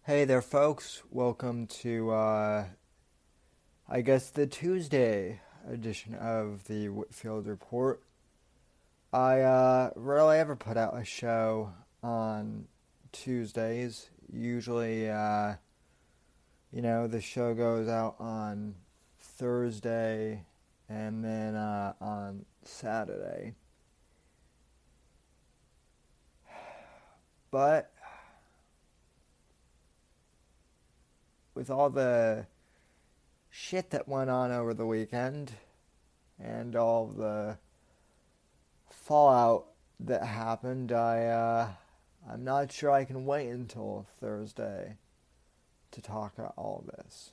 Hey there, folks. Welcome to, the Tuesday edition of the Whitfield Report. I rarely ever put out a show on Tuesdays. Usually, the show goes out on Thursday and then on Saturday. But with all the shit that went on over the weekend and all the fallout that happened, I'm not sure I can wait until Thursday to talk about all this.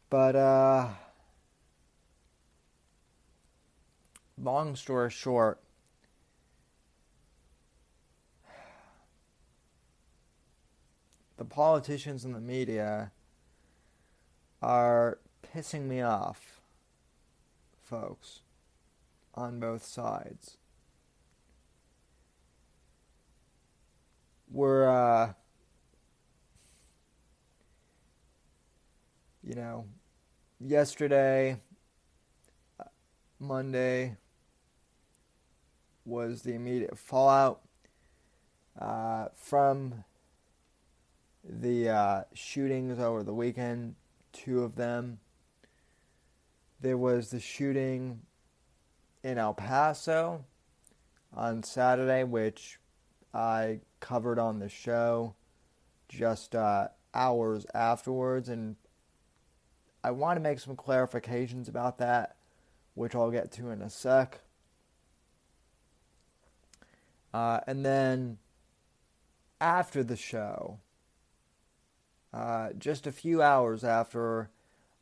But long story short, the politicians and the media are pissing me off, folks, on both sides. We're, yesterday, Monday, was the immediate fallout from the shootings over the weekend, two of them. There was the shooting in El Paso on Saturday, which I covered on the show just hours afterwards, and I want to make some clarifications about that, which I'll get to in a sec. And then after the show, just a few hours after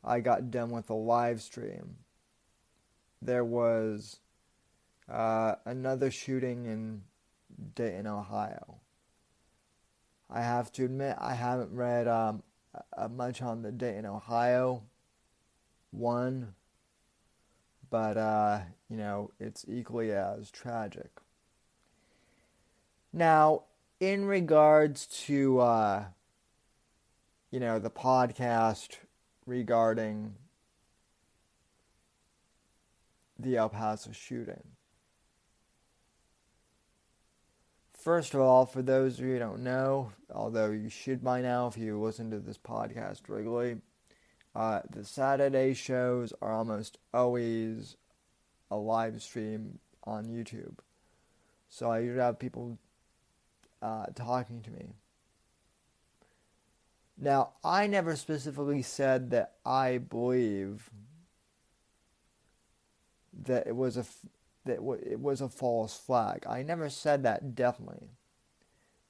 I got done with the live stream, there was another shooting in Dayton, Ohio. I have to admit, I haven't read much on the Dayton, Ohio one, but, it's equally as tragic. Now, in regards to, the podcast regarding the El Paso shooting. First of all, for those of you who don't know, although you should by now if you listen to this podcast regularly, the Saturday shows are almost always a live stream on YouTube. So I usually have people talking to me. Now, I never specifically said that I believe that it was a false flag. I never said that definitely.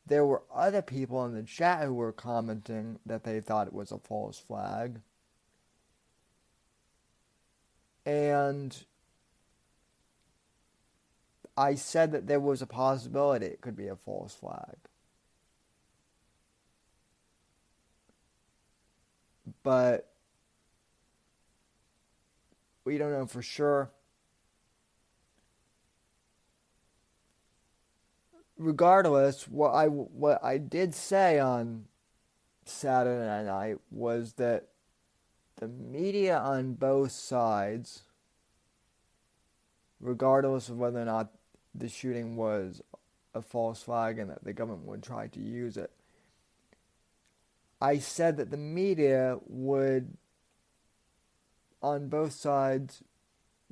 There were other people in the chat who were commenting that they thought it was a false flag. And I said that there was a possibility it could be a false flag. But we don't know for sure. Regardless, what I did say on Saturday night was that the media on both sides, regardless of whether or not the shooting was a false flag and that the government would try to use it, I said that the media would, on both sides,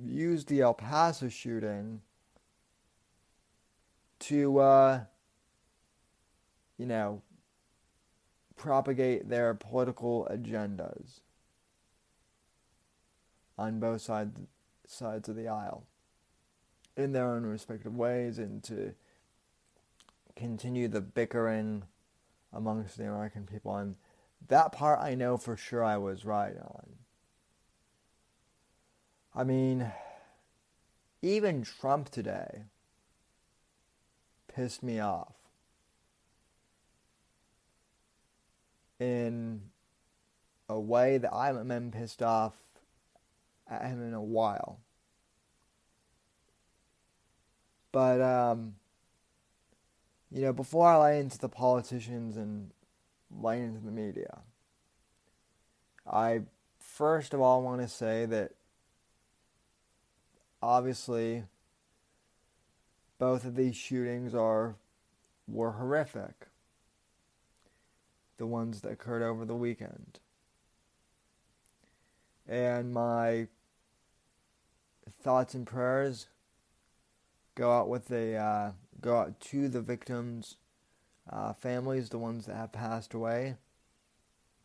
use the El Paso shooting to, propagate their political agendas on both sides of the aisle in their own respective ways, and to continue the bickering amongst the American people. And that part I know for sure I was right on. I mean, even Trump today pissed me off in a way that I haven't been pissed off at him in a while. But Before I lay into the politicians and lay into the media, I first of all want to say that obviously both of these shootings were horrific. The ones that occurred over the weekend. And my thoughts and prayers go out to the victims' families, the ones that have passed away,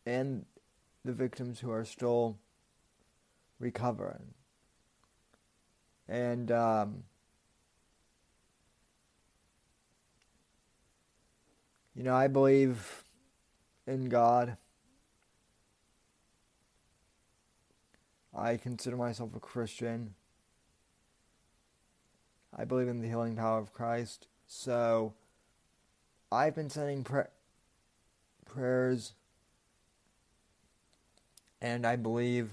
and the victims who are still recovering. And I believe in God. I consider myself a Christian. I believe in the healing power of Christ. So I've been sending prayers, and I believe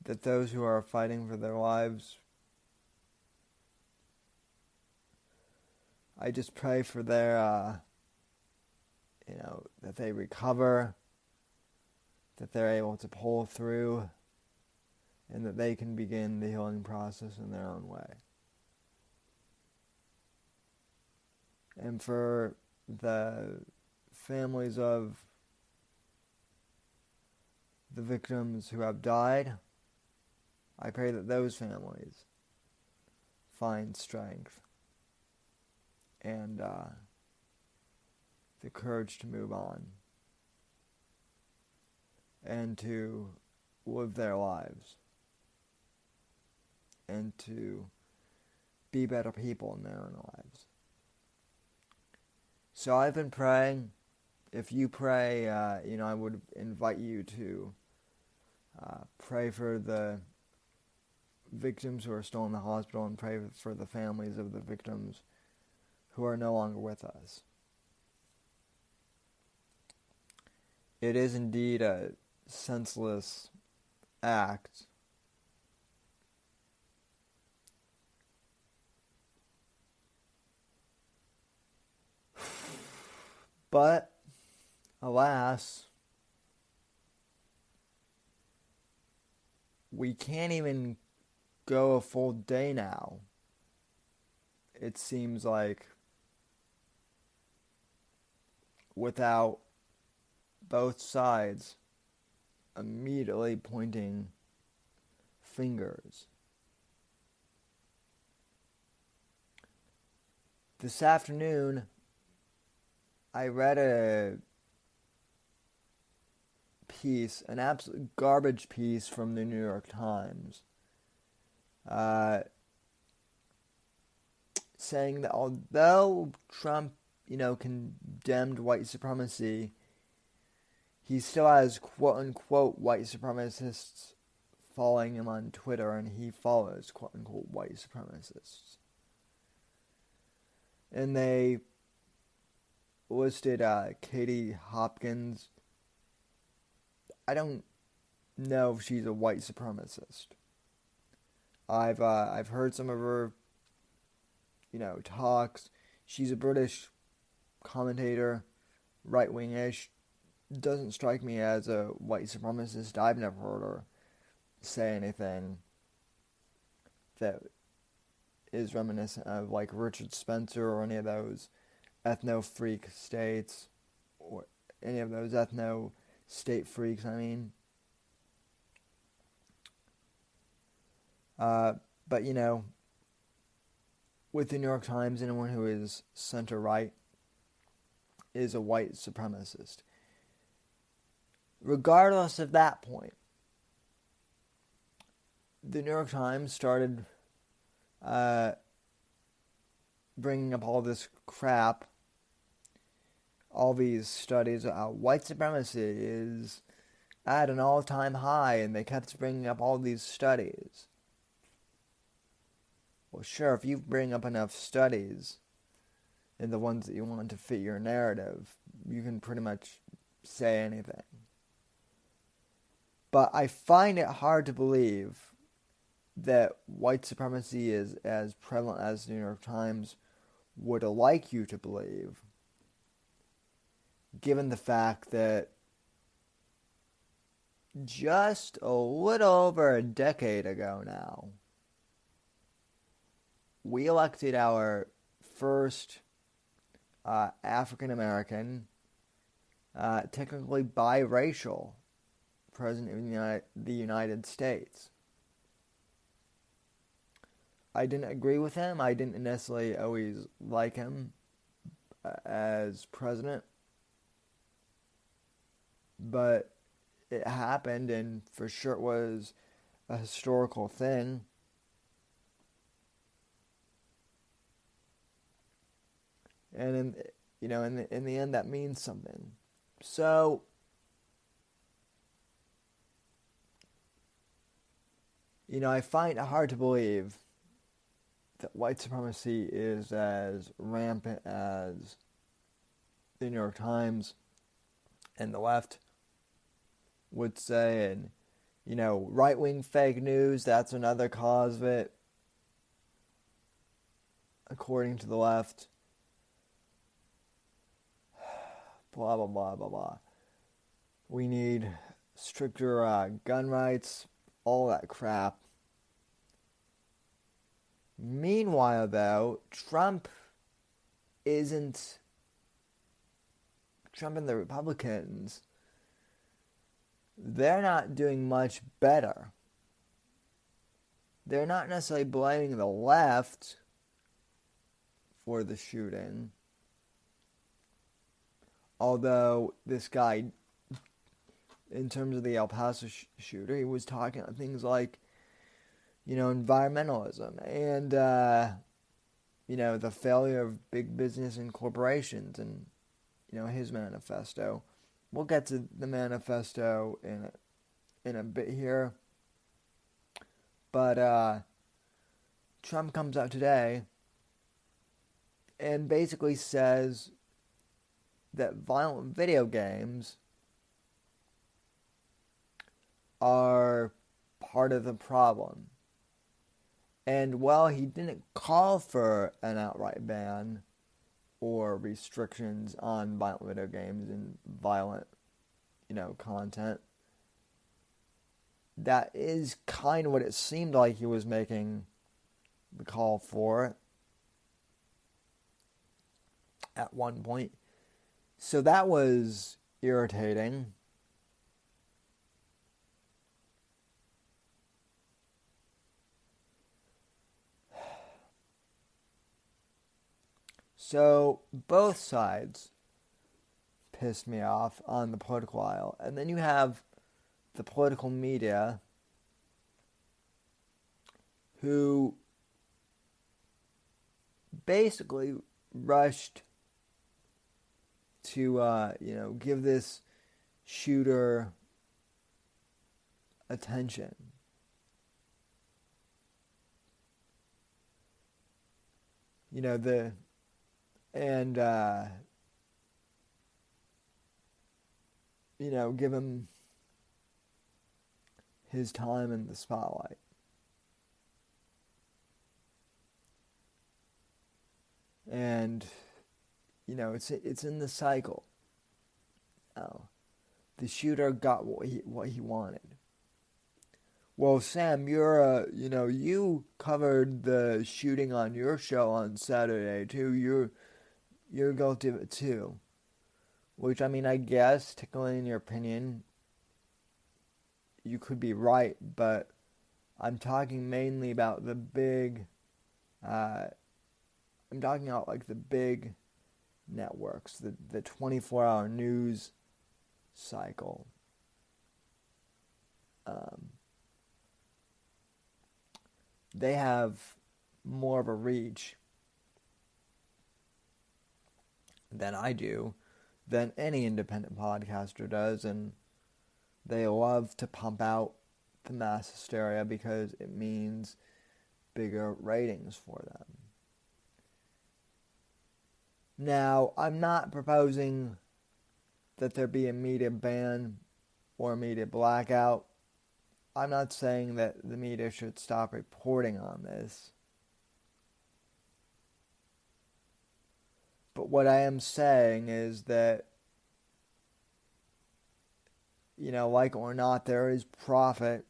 that those who are fighting for their lives, I just pray for their, that they recover, that they're able to pull through, and that they can begin the healing process in their own way. And for the families of the victims who have died, I pray that those families find strength and the courage to move on and to live their lives and to be better people in their own lives. So I've been praying. If you pray, I would invite you to pray for the victims who are still in the hospital and pray for the families of the victims who are no longer with us. It is indeed a senseless act. But, alas, we can't even go a full day now. It seems like without both sides immediately pointing fingers. This afternoon, I read a piece, an absolute garbage piece from the New York Times, saying that although Trump, condemned white supremacy, he still has quote-unquote white supremacists following him on Twitter, and he follows quote-unquote white supremacists. And they listed Katie Hopkins. I don't know if she's a white supremacist. I've heard some of her, talks. She's a British commentator, right-wing-ish. Doesn't strike me as a white supremacist. I've never heard her say anything that is reminiscent of like Richard Spencer or any of those ethno-freak states, or any of those ethno-state freaks, But, with the New York Times, anyone who is center-right is a white supremacist. Regardless of that point, the New York Times started bringing up all this crap, all these studies about white supremacy is at an all-time high, and they kept bringing up all these studies. Well, sure, if you bring up enough studies, and the ones that you want to fit your narrative, you can pretty much say anything. But I find it hard to believe that white supremacy is as prevalent as the New York Times would like you to believe, given the fact that just a little over a decade ago now, we elected our first African American, technically biracial president of the United States. I didn't agree with him. I didn't necessarily always like him as president. But it happened, and for sure it was a historical thing. And in the end, that means something. So, I find it hard to believe that white supremacy is as rampant as the New York Times and the left would say. And, right-wing fake news, that's another cause of it, according to the left. Blah, blah, blah, blah, blah. We need stricter gun rights, all that crap. Meanwhile, though, Trump and the Republicans, they're not doing much better. They're not necessarily blaming the left for the shooting. Although this guy, in terms of the El Paso shooter, he was talking about things like, environmentalism and, the failure of big business and corporations and, his manifesto. We'll get to the manifesto in a bit here. But Trump comes out today and basically says that violent video games are part of the problem. And while he didn't call for an outright ban or restrictions on violent video games and violent, content, that is kind of what it seemed like he was making the call for at one point. So that was irritating. So both sides pissed me off on the political aisle. And then you have the political media who basically rushed to, give this shooter attention. Give him his time in the spotlight. And, it's in the cycle. The shooter got what he wanted. Well, Sam, you covered the shooting on your show on Saturday too. You're guilty of it too. Which, I guess, technically in your opinion, you could be right, but I'm talking mainly about the big, I'm talking about like the big networks, the 24-hour news cycle. They have more of a reach than I do, than any independent podcaster does, and they love to pump out the mass hysteria because it means bigger ratings for them. Now, I'm not proposing that there be a media ban or a media blackout. I'm not saying that the media should stop reporting on this. But what I am saying is that, like or not, there is profit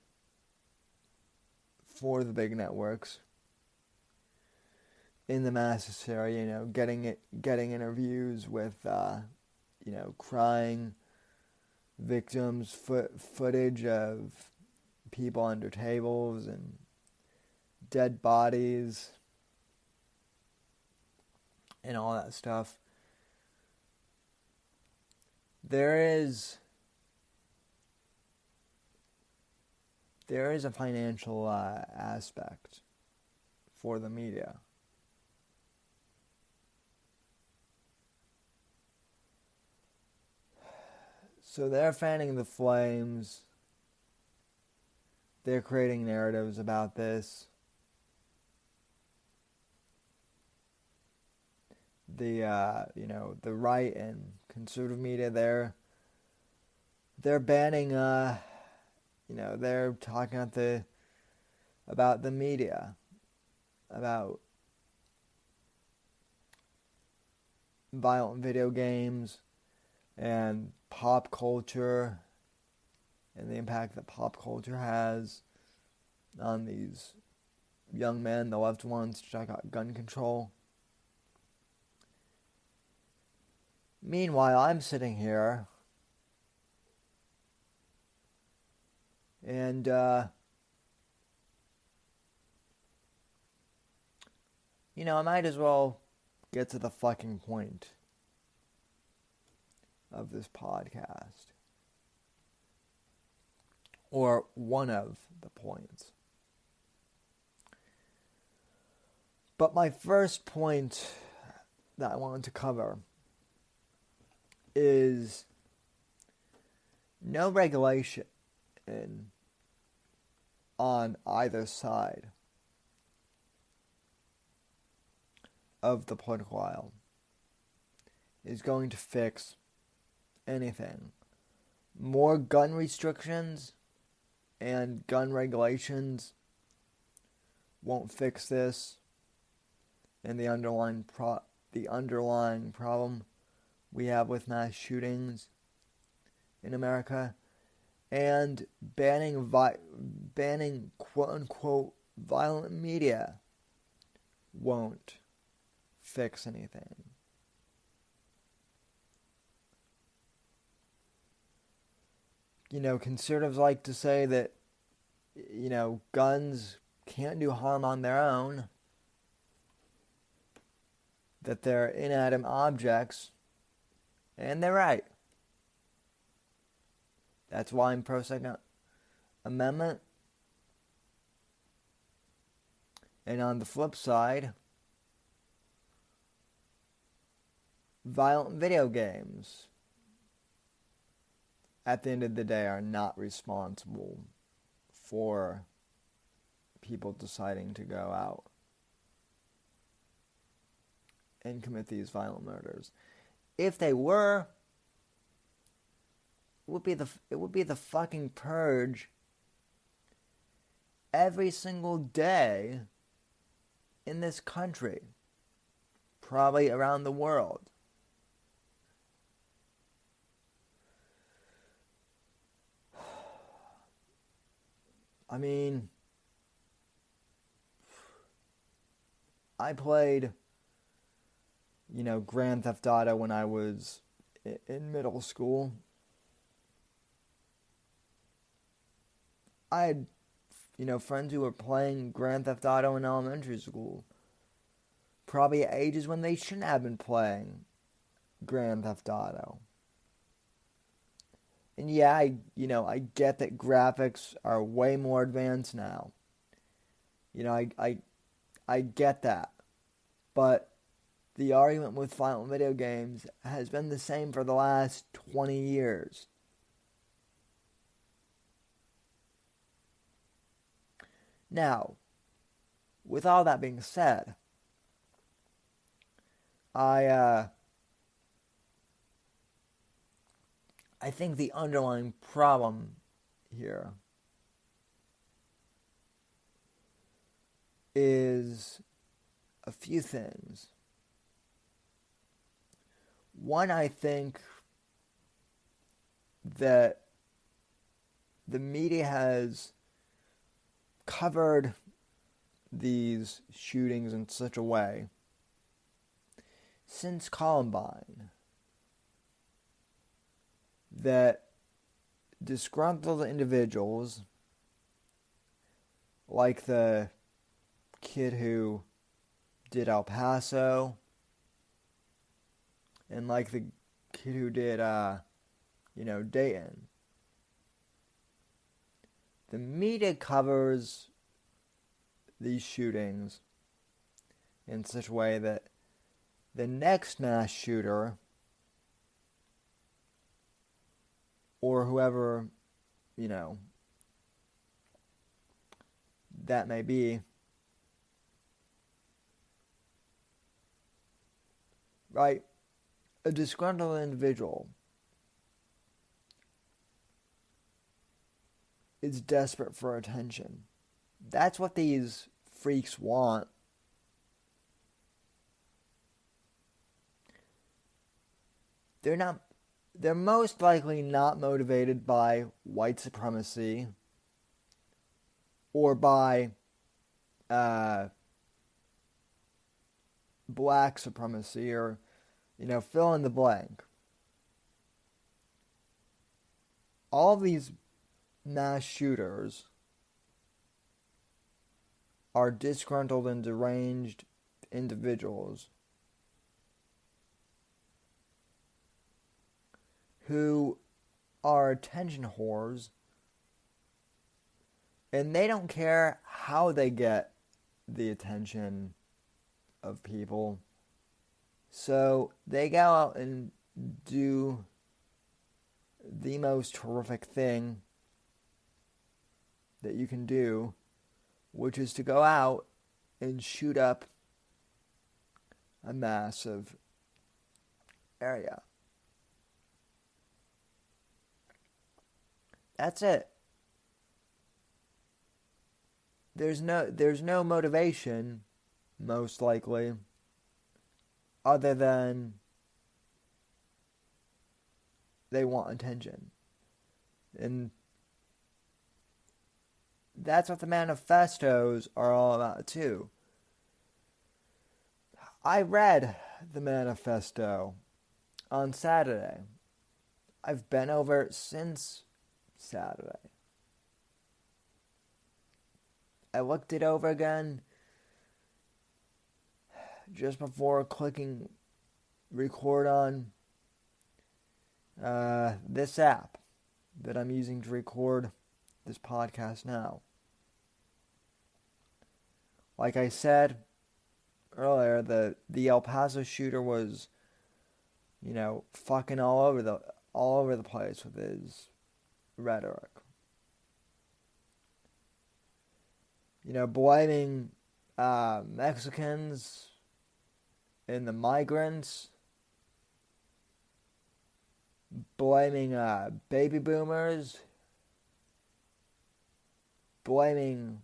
for the big networks in the mass hysteria, getting interviews with, crying victims, footage of people under tables and dead bodies and all that stuff. There is a financial aspect for the media. So they're fanning the flames. They're creating narratives about this. The right and conservative media, they're banning, they're talking about the media, about violent video games and pop culture and the impact that pop culture has on these young men, the left ones, to talk about gun control. Meanwhile, I'm sitting here and I might as well get to the fucking point of this podcast. Or one of the points. But my first point that I wanted to cover is no regulation on either side of the political aisle is going to fix anything. More gun restrictions and gun regulations won't fix this and the underlying problem we have with mass shootings in America, and banning quote-unquote violent media won't fix anything. Conservatives like to say that, guns can't do harm on their own, that they're inanimate objects, and they're right. That's why I'm pro-Second Amendment. And on the flip side, violent video games, at the end of the day, are not responsible for people deciding to go out and commit these violent murders. If they were, it would be the fucking purge every single day in this country, probably around the world. I mean, I played, Grand Theft Auto when I was in middle school. I had, friends who were playing Grand Theft Auto in elementary school. Probably at ages when they shouldn't have been playing Grand Theft Auto. And yeah, I get that graphics are way more advanced now. I get that. But the argument with violent video games has been the same for the last 20 years. Now, with all that being said, I think the underlying problem here is a few things. One, I think that the media has covered these shootings in such a way since Columbine that disgruntled individuals like the kid who did El Paso and like the kid who did Dayton, the media covers these shootings in such a way that the next mass shooter or whoever, that may be, right? A disgruntled individual is desperate for attention. That's what these freaks want. They're most likely not motivated by white supremacy or by black supremacy or, fill in the blank. All of these mass shooters are disgruntled and deranged individuals who are attention whores, and they don't care how they get the attention of people. So they go out and do the most horrific thing that you can do, which is to go out and shoot up a massive area. That's it. There's no motivation, most likely, other than they want attention. And that's what the manifestos are all about too. I read the manifesto on Saturday. I've been over it since Saturday. I looked it over again just before clicking record on this app that I'm using to record this podcast now. Like I said earlier, the El Paso shooter was, fucking all over the place with his rhetoric. Blaming Mexicans and the migrants, blaming baby boomers, blaming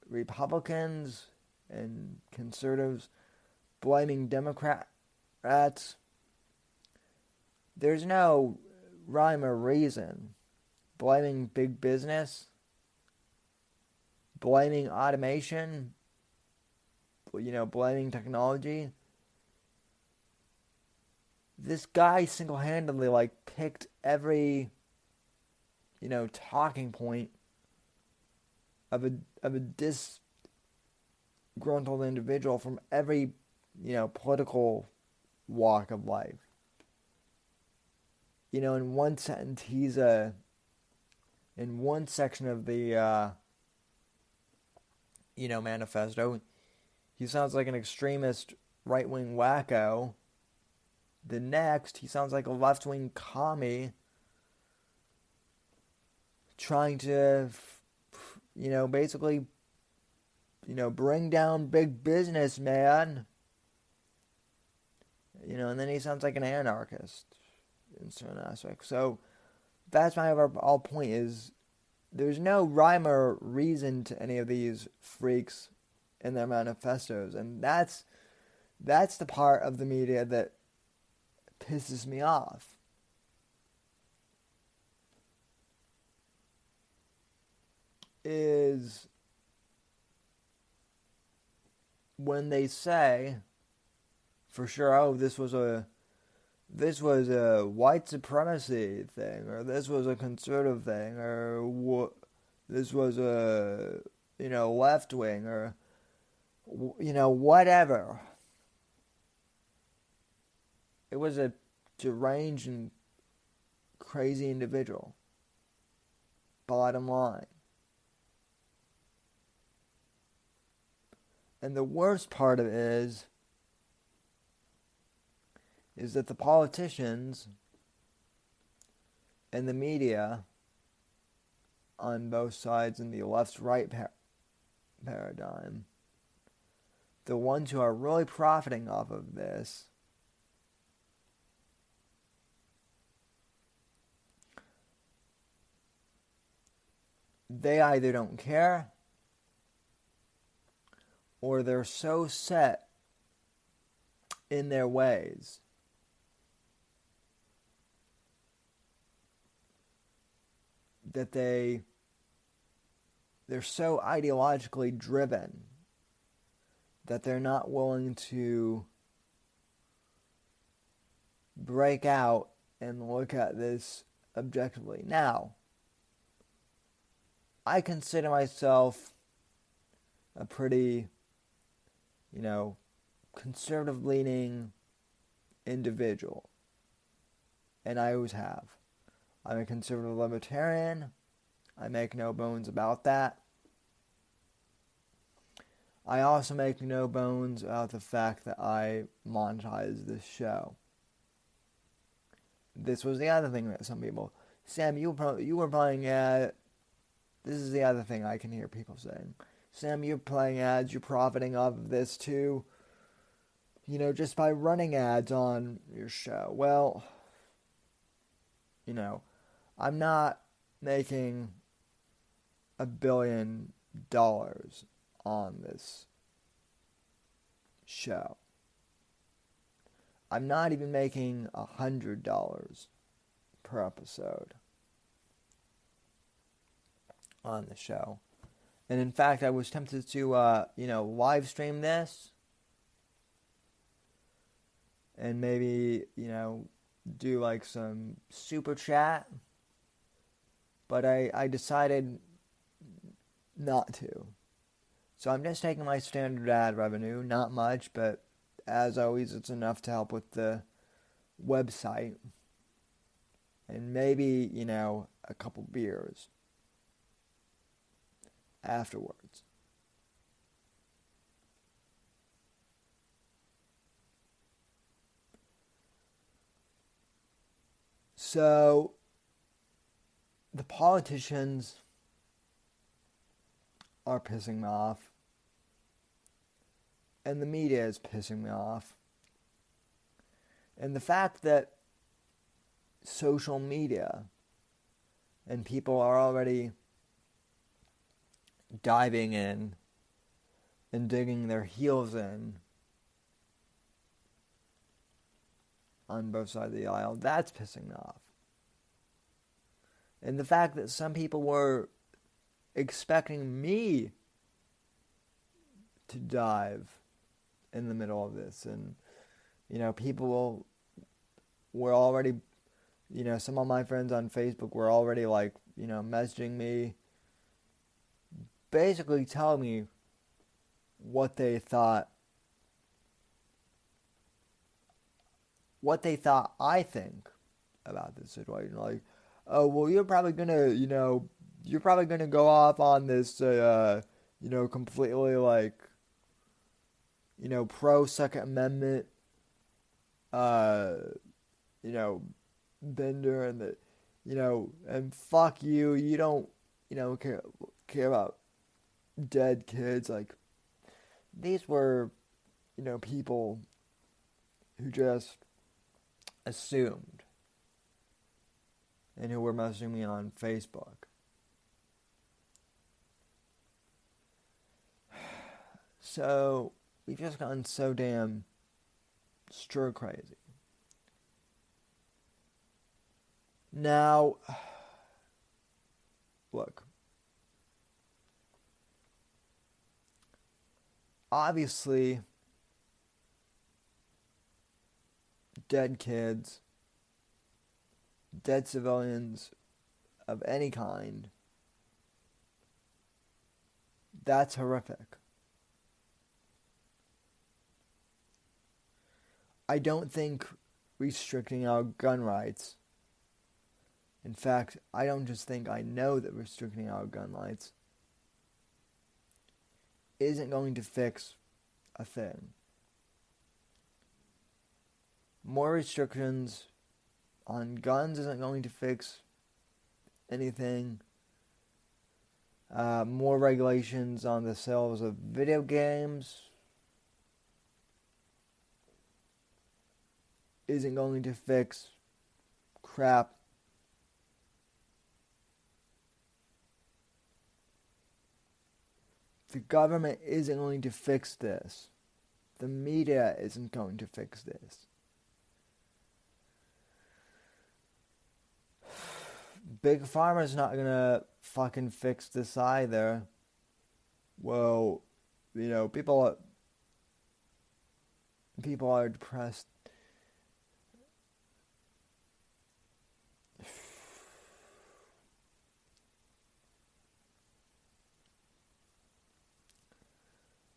Republicans and conservatives, blaming Democrats. There's no rhyme or reason. Blaming big business, blaming automation, blaming technology. This guy single-handedly picked every talking point of a disgruntled individual from every political walk of life. In one sentence in one section of the manifesto, he sounds like an extremist right-wing wacko. The next, he sounds like a left-wing commie trying to, basically, bring down big business, man. And then he sounds like an anarchist in certain aspects. So that's my overall point is there's no rhyme or reason to any of these freaks in their manifestos. And that's the part of the media that pisses me off is when they say, for sure, oh, this was a white supremacy thing, or this was a conservative thing, or this was a left wing, or whatever. It was a deranged and crazy individual. Bottom line. And the worst part of it is that the politicians and the media on both sides in the left-right paradigm, the ones who are really profiting off of this, they either don't care or they're so set in their ways that they're so ideologically driven that they're not willing to break out and look at this objectively. Now, I consider myself a pretty, conservative-leaning individual, and I always have. I'm a conservative libertarian. I make no bones about that. I also make no bones about the fact that I monetize this show. This was the other thing that some people, Sam, you were playing ads. This is the other thing I can hear people saying. Sam, you're playing ads. You're profiting off of this too. Just by running ads on your show. Well, I'm not making $1 billion on this show. I'm not even making $100 per episode on the show. And in fact, I was tempted to, live stream this and maybe, do like some super chat. But I decided not to. So I'm just taking my standard ad revenue, not much, but as always, it's enough to help with the website. And maybe, a couple beers afterwards. So, the politicians are pissing me off, and the media is pissing me off. And the fact that social media and people are already diving in and digging their heels in on both sides of the aisle, that's pissing me off. And the fact that some people were expecting me to dive in the middle of this, and people were already, some of my friends on Facebook were already messaging me, basically telling me what they thought I think about this situation. Like, oh, well, you're probably gonna go off on this, completely pro Second Amendment, bender, and that, and fuck you. You don't, care about dead kids. Like, these were, people who just assumed, and who were messaging me on Facebook. So we've just gotten so damn stir crazy Now, look, obviously, dead kids, dead civilians of any kind, that's horrific. I don't think restricting our gun rights, in fact, I don't just think, I know that restricting our gun rights isn't going to fix a thing. More restrictions on guns isn't going to fix anything. More regulations on the sales of video games isn't going to fix crap. The government isn't going to fix this. The media isn't going to fix this. Big Pharma's not gonna fucking fix this either. Well, people are depressed.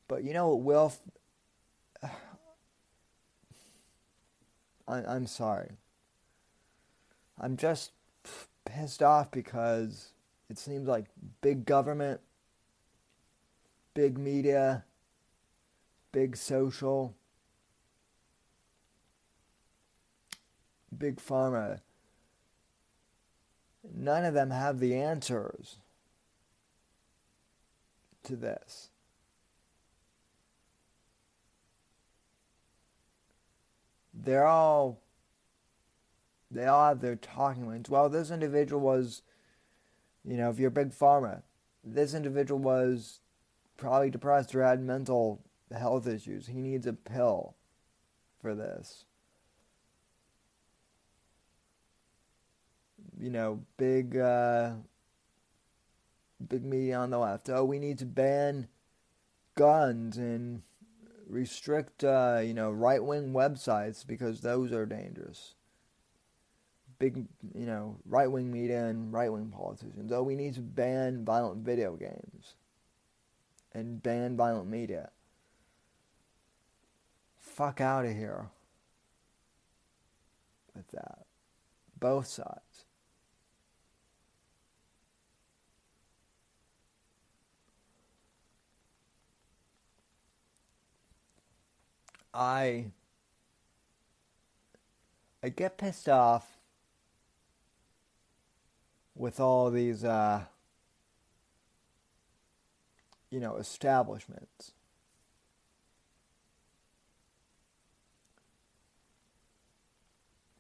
But you know what will... I'm sorry. I'm just pissed off because it seems like big government, big media, big social, big pharma, none of them have the answers to this. They all have their talking points. Well, this individual was, if you're a big pharma, this individual was probably depressed or had mental health issues. He needs a pill for this. Big media on the left. Oh, we need to ban guns and restrict, right-wing websites because those are dangerous. Big, right-wing media and right-wing politicians. Oh, we need to ban violent video games and ban violent media. Fuck out of here with that. Both sides. I get pissed off with all these, establishments.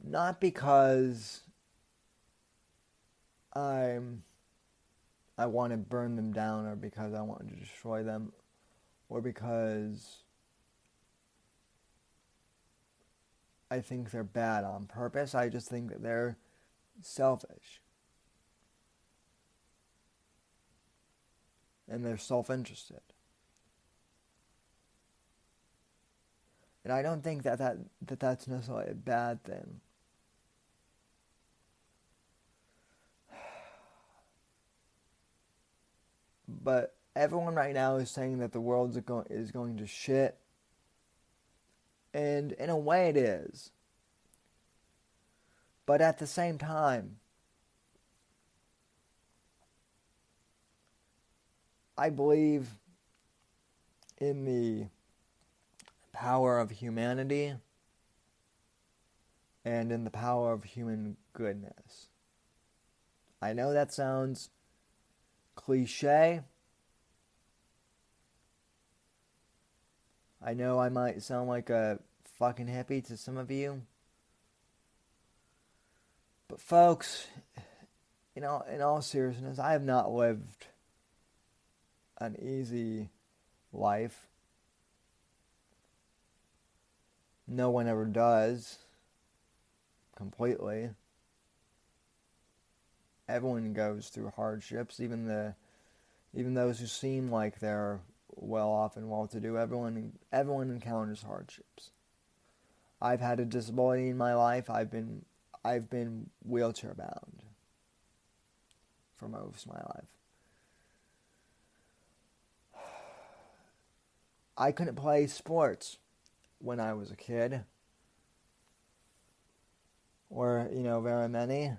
Not because I want to burn them down or because I want to destroy them or because I think they're bad on purpose. I just think that they're selfish. And they're self-interested. And I don't think that's necessarily a bad thing. But everyone right now is saying that the world is going to shit. And in a way it is. But at the same time, I believe in the power of humanity and in the power of human goodness. I know that sounds cliche. I know I might sound like a fucking hippie to some of you. But folks, in all seriousness, I have not lived an easy life. No one ever does. Completely. Everyone goes through hardships, even those who seem like they're well off and well to do. Everyone encounters hardships. I've had a disability in my life. I've been wheelchair bound for most of my life. I couldn't play sports when I was a kid, or very many,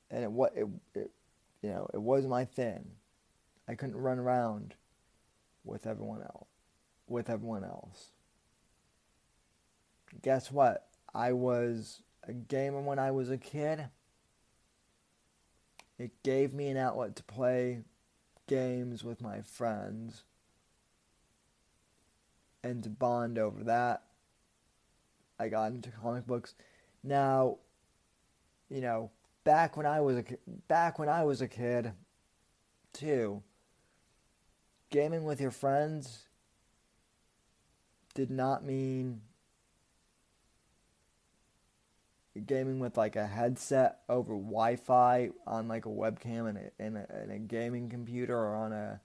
and it wasn't my thing. I couldn't run around with everyone else. Guess what? I was a gamer when I was a kid. It gave me an outlet to play games with my friends and to bond over that. I got into comic books. Now, back when I was a kid, too, gaming with your friends did not mean gaming with like a headset over Wi-Fi on like a webcam and a gaming computer, or on a,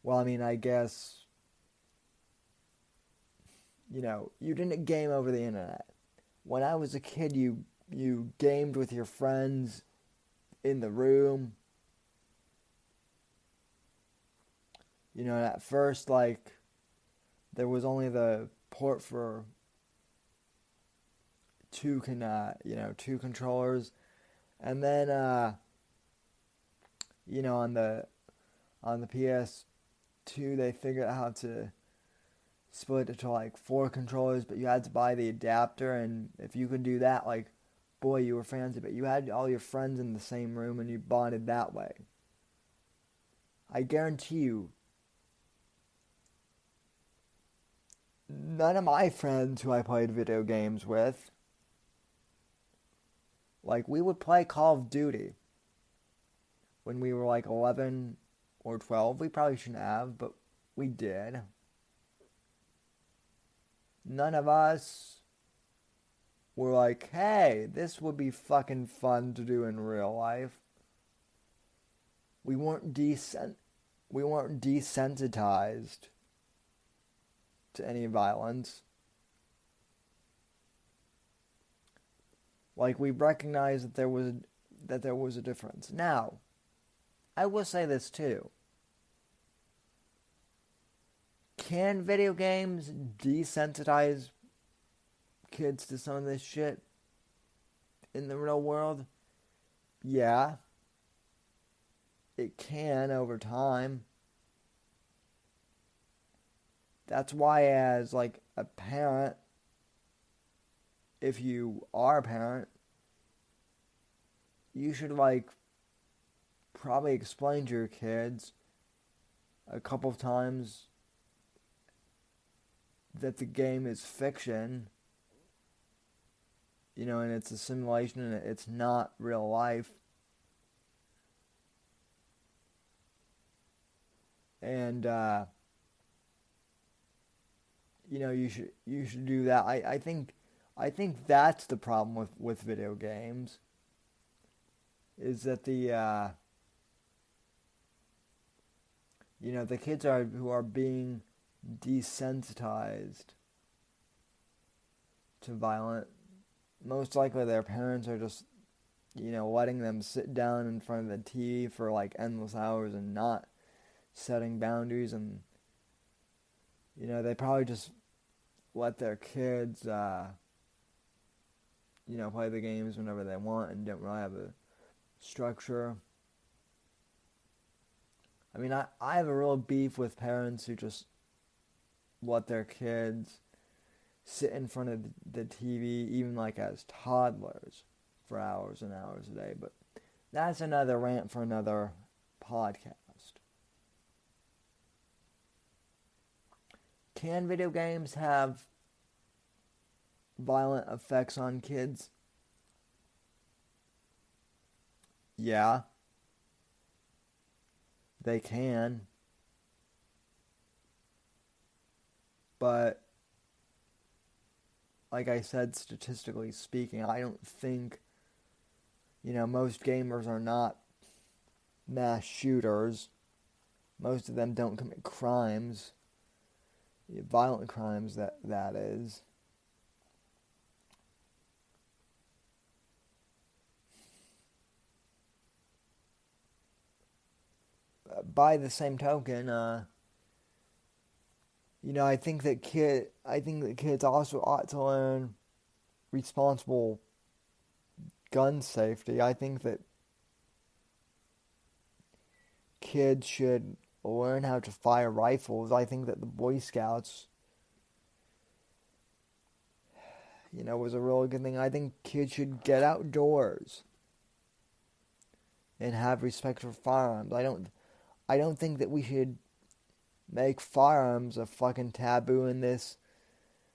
well, I mean, I guess, you didn't game over the internet. When I was a kid, you gamed with your friends in the room. At first, like, there was only the port for two controllers, and then on the PS2 they figured out how to split it to like 4 controllers, but you had to buy the adapter, and if you could do that, like, boy, you were fancy. But you had all your friends in the same room and you bonded that way. I guarantee you, none of my friends who I played video games with, like, we would play Call of Duty when we were like 11 or 12. We probably shouldn't have, but we did. None of us were like, hey, this would be fucking fun to do in real life. We weren't desensitized to any violence. Like, we recognized that there was a difference. Now, I will say this too. Can video games desensitize kids to some of this shit in the real world? Yeah. It can over time. That's why, as like a parent, if you are a parent, you should like probably explain to your kids a couple of times that the game is fiction, and it's a simulation and it's not real life. And you should do that. I think that's the problem with video games, is that the kids who are being desensitized to violence, most likely their parents are just letting them sit down in front of the TV for like endless hours and not setting boundaries, and they probably just let their kids play the games whenever they want and don't really have a structure. I mean, I have a real beef with parents who just let their kids sit in front of the TV, even like as toddlers, for hours and hours a day. But that's another rant for another podcast. Can video games have violent effects on kids? Yeah. They can. But, like I said, statistically speaking, I don't think, most gamers are not mass shooters. Most of them don't commit crimes, violent crimes that is. By the same token, I think that kids also ought to learn responsible gun safety. I think that kids should learn how to fire rifles. I think that the Boy Scouts, was a really good thing. I think kids should get outdoors and have respect for firearms. I don't think that we should make firearms a fucking taboo in this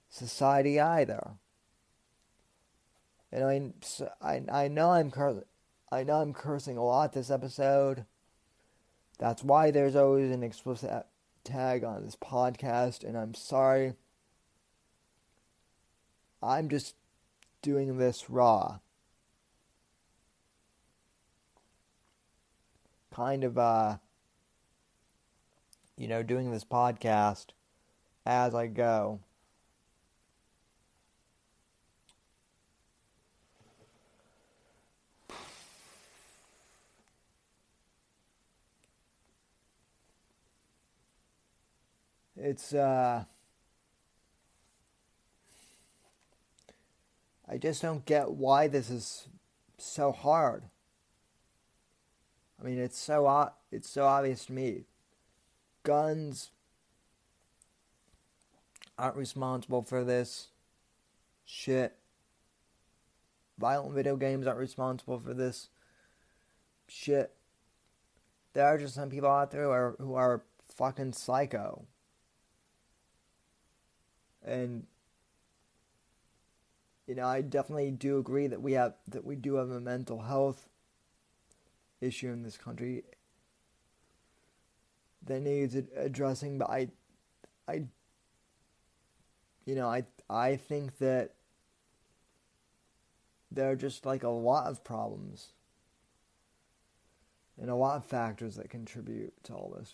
society either. And I know I'm cursing a lot this episode. That's why there's always an explicit tag on this podcast, and I'm sorry. I'm just doing this raw. Kind of, doing this podcast as I go. It's, I just don't get why this is so hard. I mean, it's so obvious to me. Guns aren't responsible for this shit. Violent video games aren't responsible for this shit. There are just some people out there who are fucking psycho. And I definitely do agree that we do have a mental health issue in this country that needs addressing, but I think that there are just like a lot of problems and a lot of factors that contribute to all this.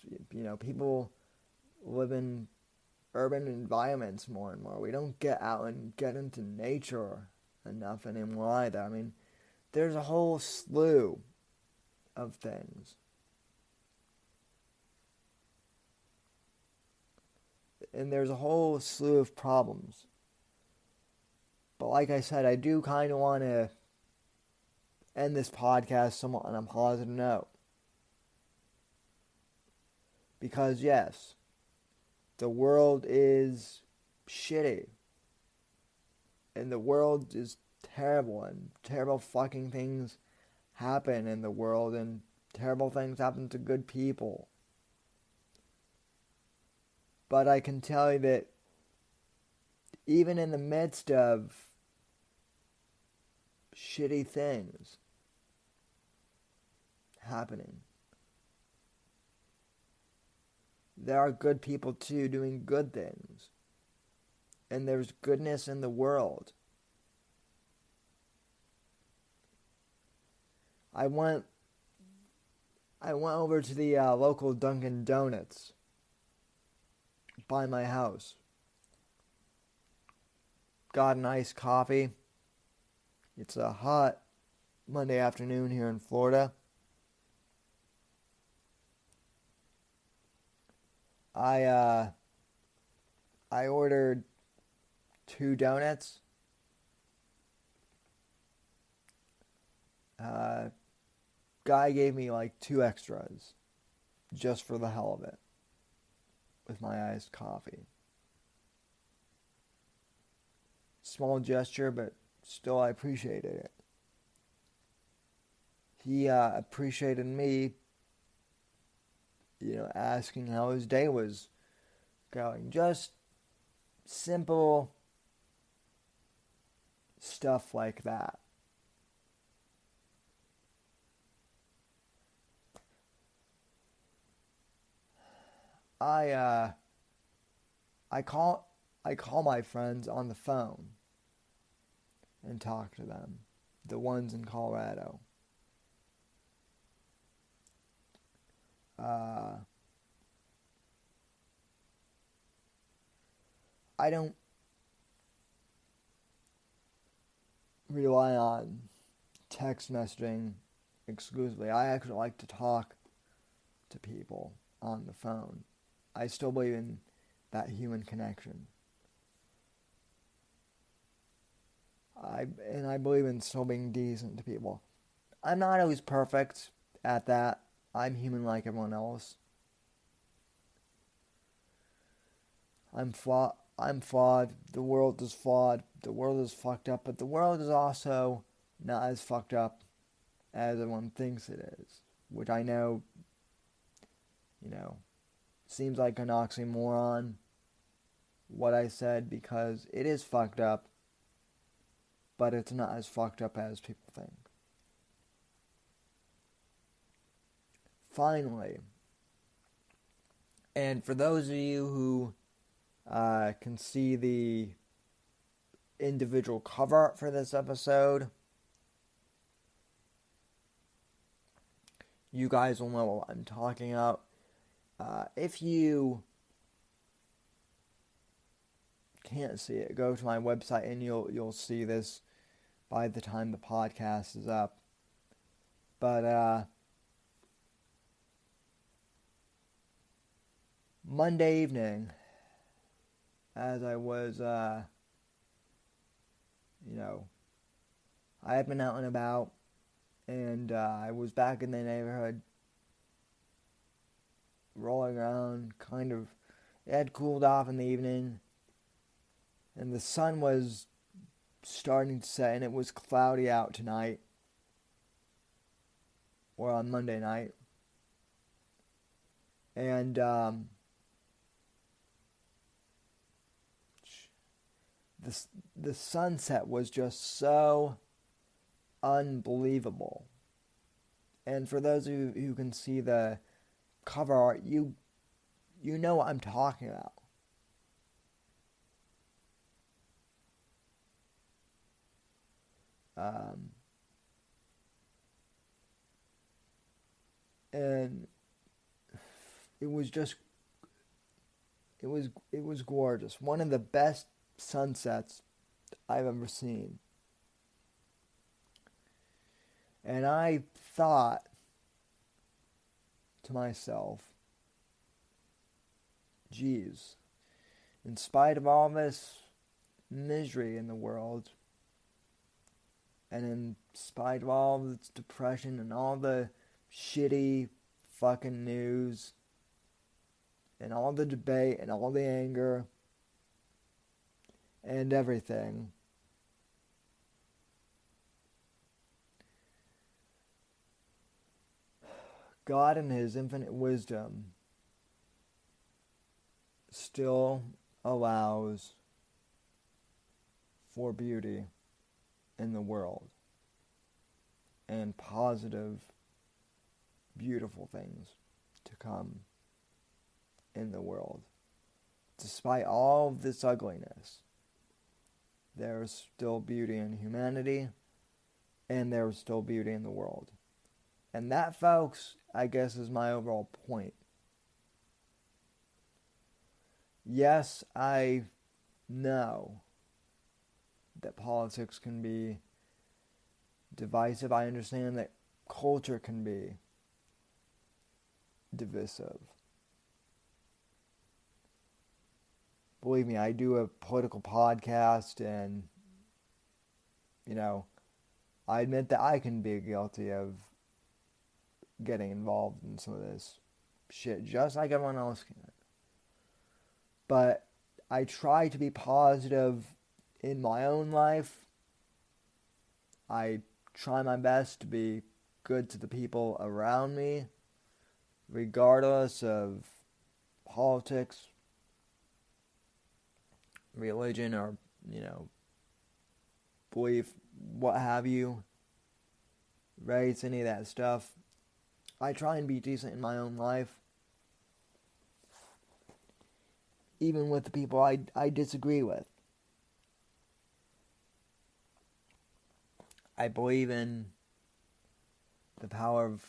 People live in urban environments more and more. We don't get out and get into nature enough anymore either. I mean, there's a whole slew of things. And there's a whole slew of problems. But like I said, I do kind of want to end this podcast somewhat on a positive note. Because yes, the world is shitty. And the world is terrible. And terrible fucking things happen in the world. And terrible things happen to good people. But I can tell you that even in the midst of shitty things happening, there are good people too doing good things. And there's goodness in the world. I went over to the local Dunkin' Donuts by my house. Got an iced coffee. It's a hot Monday afternoon here in Florida. I ordered 2 donuts. Guy gave me like 2 extras just for the hell of it with my iced coffee. Small gesture, but still I appreciated it. He appreciated me, asking how his day was going. Just simple stuff like that. I call my friends on the phone and talk to them, the ones in Colorado. I don't rely on text messaging exclusively. I actually like to talk to people on the phone. I still believe in that human connection. I believe in still being decent to people. I'm not always perfect at that. I'm human like everyone else. I'm flawed. I'm flawed. The world is flawed. The world is fucked up. But the world is also not as fucked up as everyone thinks it is. Which I know, seems like an oxymoron, what I said, because it is fucked up, but it's not as fucked up as people think. Finally, and for those of you who can see the individual cover art for this episode, you guys will know what I'm talking about. If you can't see it, go to my website and you'll see this by the time the podcast is up. But Monday evening, as I was, I had been out and about, and I was back in the neighborhood, rolling around, it had cooled off in the evening, and the sun was starting to set, and it was cloudy out tonight, or on Monday night, and the sunset was just so unbelievable. And for those of you who can see the cover art, you know what I'm talking about. And it was gorgeous. One of the best sunsets I've ever seen. And I thought to myself, geez, in spite of all this misery in the world, and in spite of all this depression and all the shitty fucking news, and all the debate and all the anger and everything, God in His infinite wisdom still allows for beauty in the world and positive, beautiful things to come in the world. Despite all of this ugliness, there's still beauty in humanity, and there's still beauty in the world. And that, folks, I guess is my overall point. Yes, I know that politics can be divisive. I understand that culture can be divisive. Believe me, I do a political podcast, and, I admit that I can be guilty of getting involved in some of this shit, just like everyone else can. But I try to be positive in my own life. I try my best to be good to the people around me, regardless of politics, religion, or, belief, what have you, race, any of that stuff. I try and be decent in my own life, even with the people I disagree with. I believe in the power of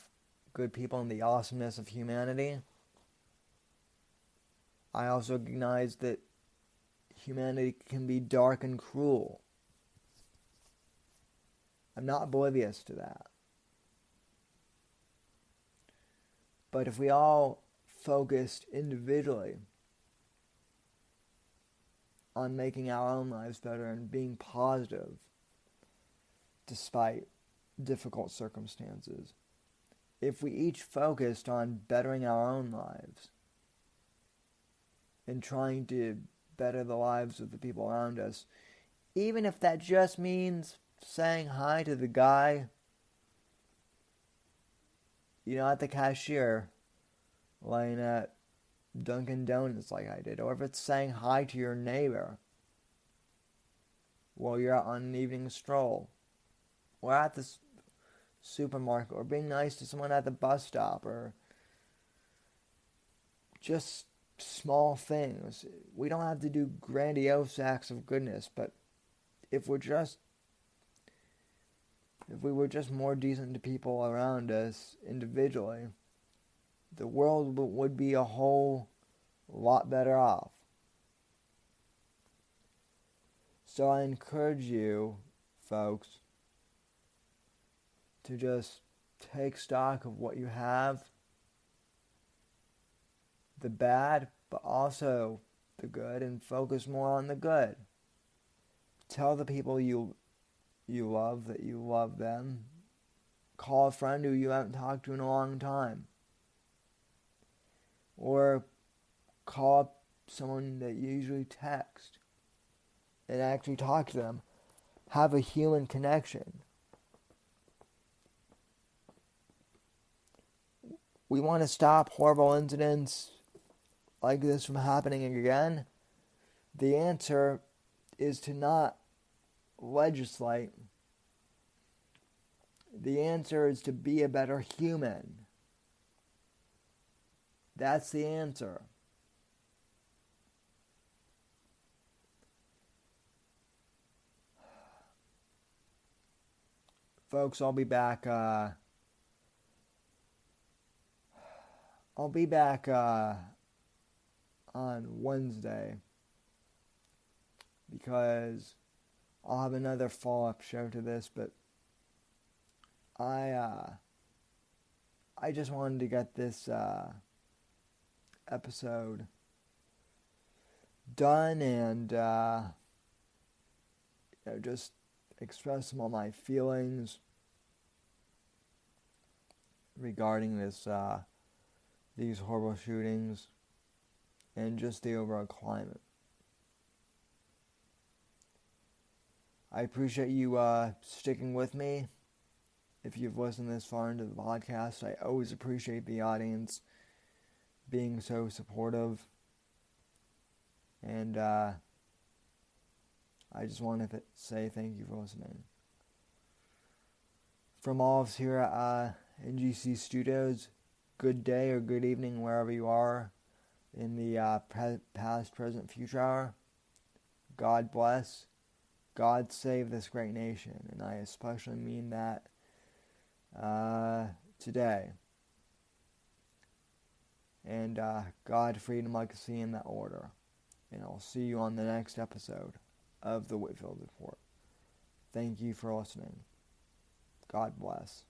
good people and the awesomeness of humanity, I also recognize that humanity can be dark and cruel. I'm not oblivious to that. But if we all focused individually on making our own lives better and being positive despite difficult circumstances, if we each focused on bettering our own lives and trying to better the lives of the people around us, even if that just means saying hi to the guy, at the cashier laying at Dunkin' Donuts like I did, or if it's saying hi to your neighbor while you're out on an evening stroll, or at the supermarket, or being nice to someone at the bus stop, or just small things. We don't have to do grandiose acts of goodness, but if we were just more decent to people around us individually, the world would be a whole lot better off. So I encourage you, folks, to just take stock of what you have, the bad, but also the good, and focus more on the good. Tell the people you love that you love them. Call a friend who you haven't talked to in a long time. Or call up someone that you usually text and actually talk to them. Have a human connection. We want to stop horrible incidents like this from happening again. The answer is to not legislate. The answer is to be a better human. That's the answer. Folks, I'll be back on Wednesday, because I'll have another follow-up show to this, but I just wanted to get this episode done and just express some of my feelings regarding these horrible shootings and just the overall climate. I appreciate you sticking with me. If you've listened this far into the podcast, I always appreciate the audience being so supportive. And I just want to say thank you for listening. From all of us here at NGC Studios, good day or good evening wherever you are in the past, present, future hour. God bless. God save this great nation. And I especially mean that today. And God, freedom, legacy in that order. And I'll see you on the next episode of the Whitfield Report. Thank you for listening. God bless.